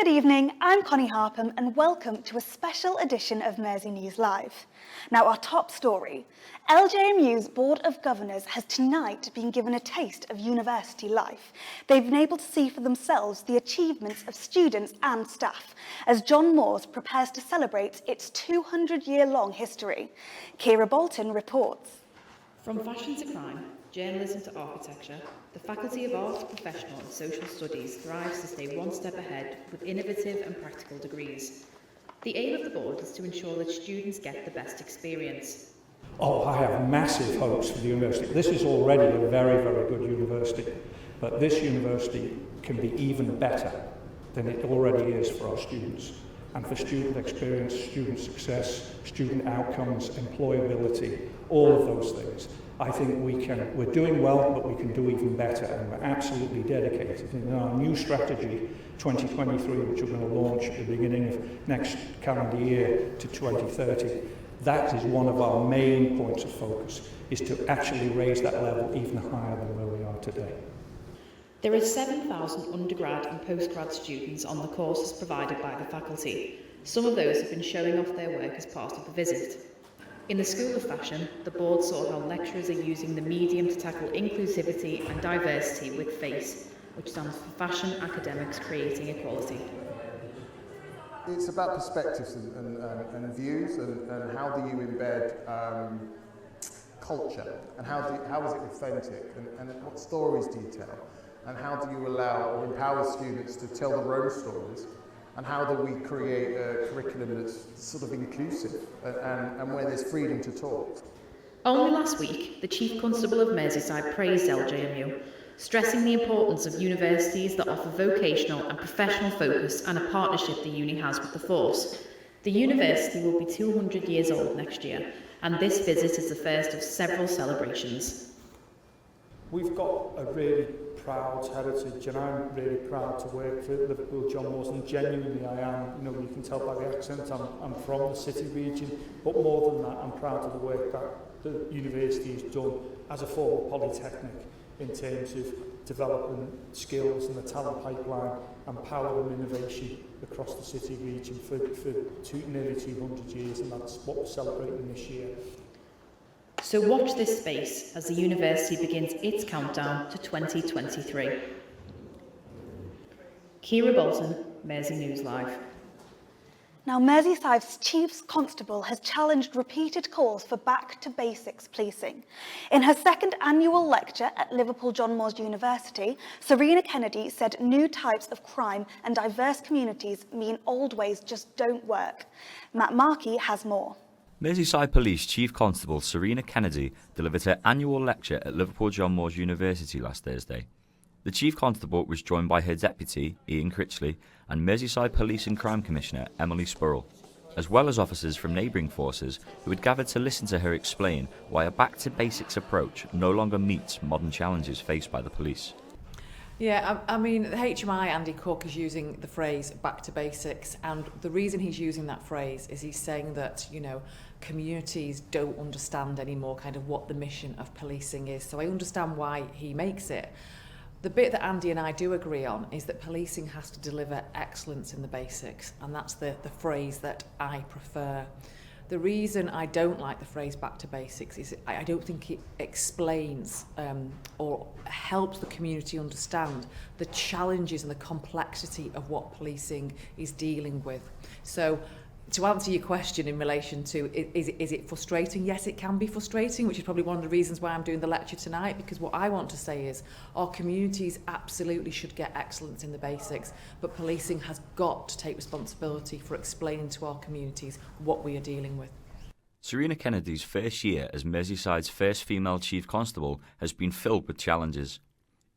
Good evening, I'm Coni Harpham and welcome to a special edition of Mersey News Live. Now our top story, LJMU's Board of Governors has tonight been given a taste of university life. They've been able to see for themselves the achievements of students and staff as John Moores prepares to celebrate its 200-year-long history. Kira Bolton reports. From fashion to crime, journalism to architecture, the Faculty of Arts, Professional and Social Studies thrives to stay one step ahead with innovative and practical degrees. The aim of the board is to ensure that students get the best experience. I have massive hopes for the university. This is already a very, very good university, but this university can be even better than it already is for our students. And for student experience, student success, student outcomes, employability, all of those things. I think we're doing well, but we can do even better, and we're absolutely dedicated. In our new strategy, 2023, which we're going to launch at the beginning of next calendar year to 2030, that is one of our main points of focus, is to actually raise that level even higher than where we are today. There are 7,000 undergrad and postgrad students on the courses provided by the faculty. Some of those have been showing off their work as part of the visit. In the School of Fashion, the board saw how lecturers are using the medium to tackle inclusivity and diversity with FACE, which stands for Fashion Academics Creating Equality. It's about perspectives and views and how do you embed culture and how is it authentic and what stories do you tell and how do you allow or empower students to tell their own stories. And how do we create a curriculum that's sort of inclusive and where there's freedom to talk? Only last week, the Chief Constable of Merseyside praised LJMU, stressing the importance of universities that offer vocational and professional focus and a partnership the uni has with the force. The university will be 200 years old next year, and this visit is the first of several celebrations. We've got a really proud heritage, and I'm really proud to work for Liverpool John Moores, and genuinely I am. You can tell by the accent I'm from the city region, but more than that, I'm proud of the work that the university has done as a former polytechnic in terms of developing skills and the talent pipeline and power and innovation across the city region for nearly 200 years, and that's what we're celebrating this year. So watch this space as the university begins its countdown to 2023. Kira Bolton, Mersey News Live. Now, Merseyside's Chief Constable has challenged repeated calls for back to basics policing. In her second annual lecture at Liverpool John Moores University, Serena Kennedy said new types of crime and diverse communities mean old ways just don't work. Matt Markey has more. Merseyside Police Chief Constable Serena Kennedy delivered her annual lecture at Liverpool John Moores University last Thursday. The Chief Constable was joined by her deputy, Ian Critchley, and Merseyside Police and Crime Commissioner Emily Spurrell, as well as officers from neighbouring forces who had gathered to listen to her explain why a back-to-basics approach no longer meets modern challenges faced by the police. Yeah, I mean, the HMI, Andy Cook, is using the phrase back to basics, and the reason he's using that phrase is he's saying that, communities don't understand anymore kind of what the mission of policing is. So I understand why he makes it. The bit that Andy and I do agree on is that policing has to deliver excellence in the basics, and that's the phrase that I prefer. The reason I don't like the phrase back to basics is I don't think it explains or helps the community understand the challenges and the complexity of what policing is dealing with. So to answer your question in relation to is it frustrating? Yes, it can be frustrating, which is probably one of the reasons why I'm doing the lecture tonight, because what I want to say is our communities absolutely should get excellence in the basics, but policing has got to take responsibility for explaining to our communities what we are dealing with. Serena Kennedy's first year as Merseyside's first female Chief Constable has been filled with challenges.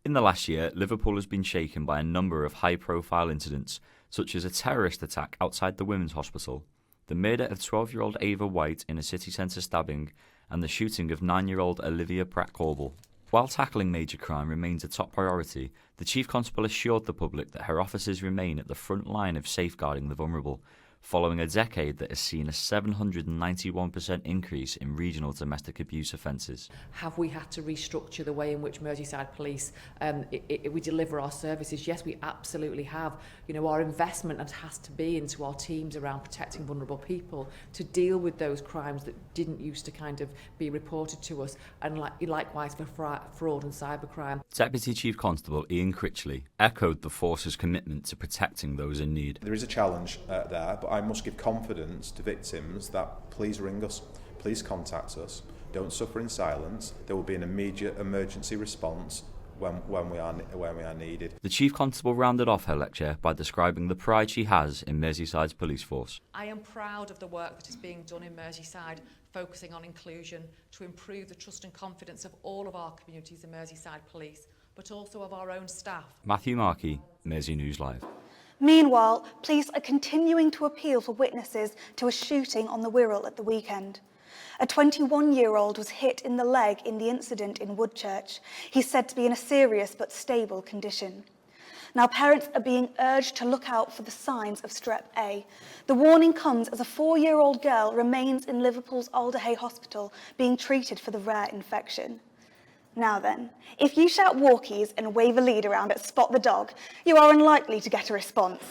In the last year, Liverpool has been shaken by a number of high-profile incidents, such as a terrorist attack outside the Women's Hospital, the murder of 12-year-old Ava White in a city centre stabbing, and the shooting of 9-year-old Olivia Pratt-Corbell. While tackling major crime remains a top priority, the Chief Constable assured the public that her officers remain at the front line of safeguarding the vulnerable, following a decade that has seen a 791% increase in regional domestic abuse offences. Have we had to restructure the way in which Merseyside Police we deliver our services? Yes, we absolutely have. You know, our investment has to be into our teams around protecting vulnerable people to deal with those crimes that didn't used to kind of be reported to us, and likewise for fraud and cybercrime. Deputy Chief Constable Ian Critchley echoed the force's commitment to protecting those in need. There is a challenge there, but I must give confidence to victims that please ring us, please contact us, don't suffer in silence. There will be an immediate emergency response when we are needed. The Chief Constable rounded off her lecture by describing the pride she has in Merseyside's police force. I am proud of the work that is being done in Merseyside, focusing on inclusion to improve the trust and confidence of all of our communities in Merseyside Police, but also of our own staff. Matthew Markey, Mersey News Live. Meanwhile, police are continuing to appeal for witnesses to a shooting on the Wirral at the weekend. A 21-year-old was hit in the leg in the incident in Woodchurch. He's said to be in a serious but stable condition. Now, parents are being urged to look out for the signs of strep A. The warning comes as a 4-year-old girl remains in Liverpool's Alderhay Hospital being treated for the rare infection. Now then, if you shout walkies and wave a lead around at Spot the Dog, you are unlikely to get a response.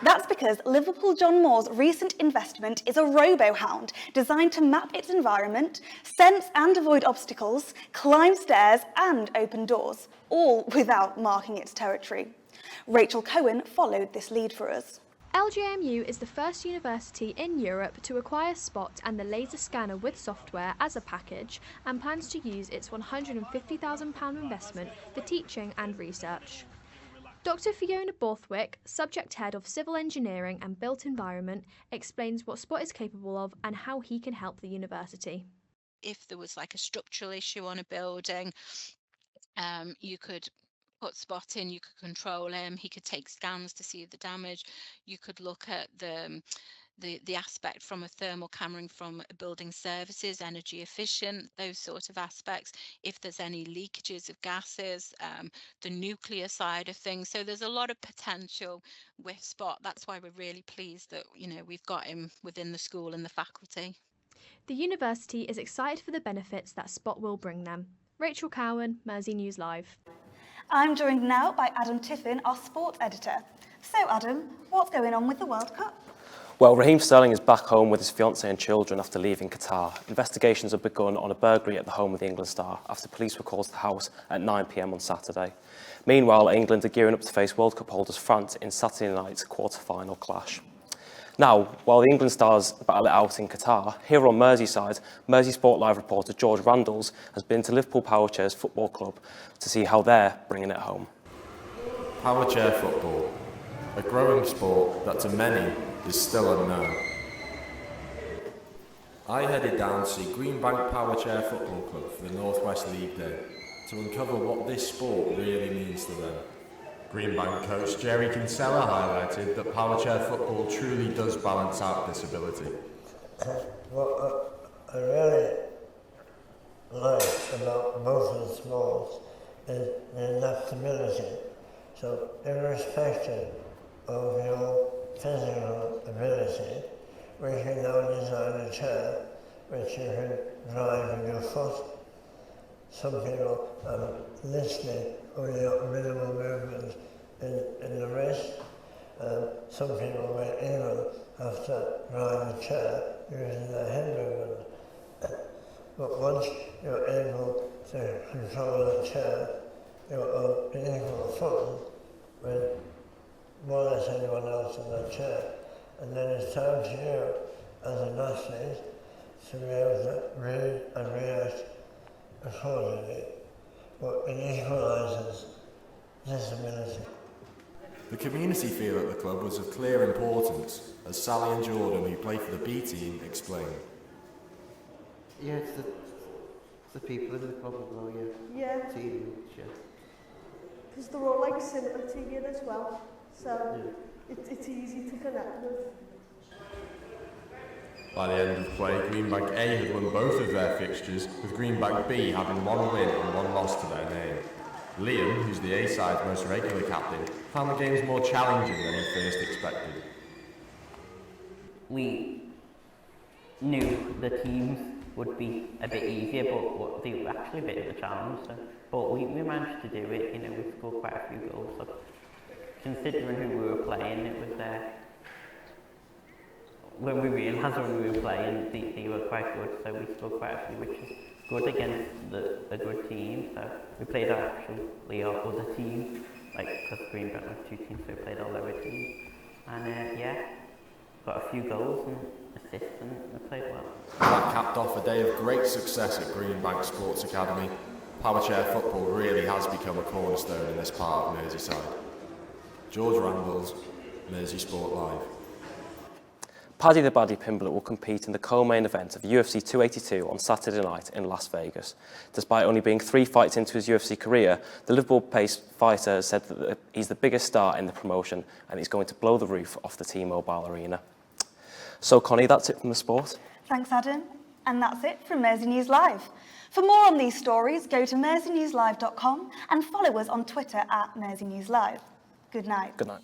That's because Liverpool John Moore's recent investment is a robo-hound designed to map its environment, sense and avoid obstacles, climb stairs and open doors, all without marking its territory. Rachel Cohen followed this lead for us. LJMU is the first university in Europe to acquire Spot and the laser scanner with software as a package, and plans to use its £150,000 investment for teaching and research. Dr. Fiona Borthwick, subject head of Civil Engineering and Built Environment, explains what Spot is capable of and how he can help the university. If there was like a structural issue on a building, you could put Spot in, you could control him, he could take scans to see the damage, you could look at the aspect from a thermal camera from building services, energy efficient, those sort of aspects, if there's any leakages of gases, the nuclear side of things. So there's a lot of potential with Spot. That's why we're really pleased that, you know, we've got him within the school and the faculty. The university is excited for the benefits that Spot will bring them. Rachel Cowan, Mersey News Live. I'm joined now by Adam Tiffen, our sports editor. So Adam, what's going on with the World Cup? Well, Raheem Sterling is back home with his fiancée and children after leaving Qatar. Investigations have begun on a burglary at the home of the England star after police were called to the house at 9 p.m. on Saturday. Meanwhile, England are gearing up to face World Cup holders France in Saturday night's quarter-final clash. Now, while the England stars battle it out in Qatar, here on Merseyside, Mersey Sport Live reporter George Randalls has been to Liverpool Powerchairs Football Club to see how they're bringing it home. Powerchair football, a growing sport that to many is still unknown. I headed down to see Greenbank Powerchair Football Club for the North West League Day to uncover what this sport really means to them. Greenbank coach Jerry Kinsella highlighted that powerchair football truly does balance out disability. What I really like about both of the sports is the adaptability. So irrespective of your physical ability, we can now design a chair which you can drive with your foot. Some people listening only got minimal movement in the wrist. Some people may even have to drive a chair using their head movement. But once you're able to control the chair, you're on equal footing with more or less anyone else in that chair. And then it's time to you, as an athlete, to be able to read and react accordingly. But it equalises disability. The community feel at the club was of clear importance, as Sally and Jordan, who play for the B team, explained. Yeah, it's the people in the club as well, yeah. Team, yeah. Because they're all like similar to you as well, so it's easy to connect with. By the end of play, Greenbank A had won both of their fixtures, with Greenbank B having one win and one loss to their name. Liam, who's the A-side's most regular captain, found the games more challenging than he first expected. we knew the teams would be a bit easier, but they were actually a bit of a challenge. So, but we managed to do it. You know, we scored quite a few goals. So considering who we were playing, it was when we realised when we were playing, they were quite good. So we scored quite a few, which is good against a good team. So we played actually our other team, like because Greenbank was 2 teams, so we played our lower team, and yeah, got a few goals and assists, and we played well. That capped off a day of great success at Greenbank Sports Academy. Power chair football really has become a cornerstone in this part of Merseyside. George Randalls, Mersey Sport Live. Paddy the Baddy Pimblett will compete in the co-main event of UFC 282 on Saturday night in Las Vegas. Despite only being 3 fights into his UFC career, the Liverpool-based fighter has said that he's the biggest star in the promotion and he's going to blow the roof off the T-Mobile Arena. So, Connie, that's it from the sport. Thanks, Adam. And that's it from Mersey News Live. For more on these stories, go to merseynewslive.com and follow us on Twitter at Mersey News Live. Good night. Good night.